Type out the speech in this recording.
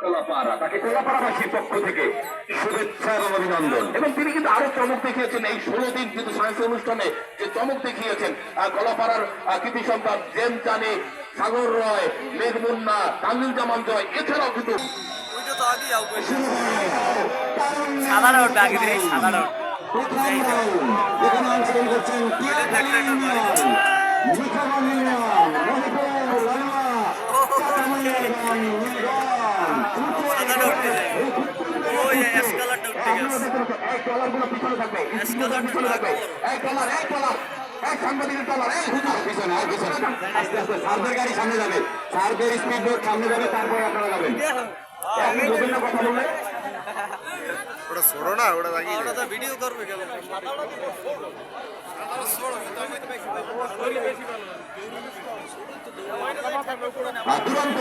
কলাপাড়া, তাকে কলাপাড়াবাসীর পক্ষ থেকে শুভেচ্ছা এবং অভিনন্দন। এবং তিনি কিন্তু আরো চমক দেখিয়েছেন এই 16 দিন কিন্তু সায়েন্স অনুষ্ঠানে যে চমক দেখিয়েছেন কলাপাড়ার কৃতি সন্তান জেম চানি, সাগর রয়, মেঘ মুন্না, তানজিল জামান জয়, এছাড়াও কিন্তু সাধারণ আগে সাধারণ গাড়ি সামনে যাবে, সার্ভের স্পিড বোর্ড সামনে যাবে, তারপরে আপনারা যাবেন। কথা বললেন ওটা ছোড়ো না, ওটা ভিডিও করবে কেন দুরন্ত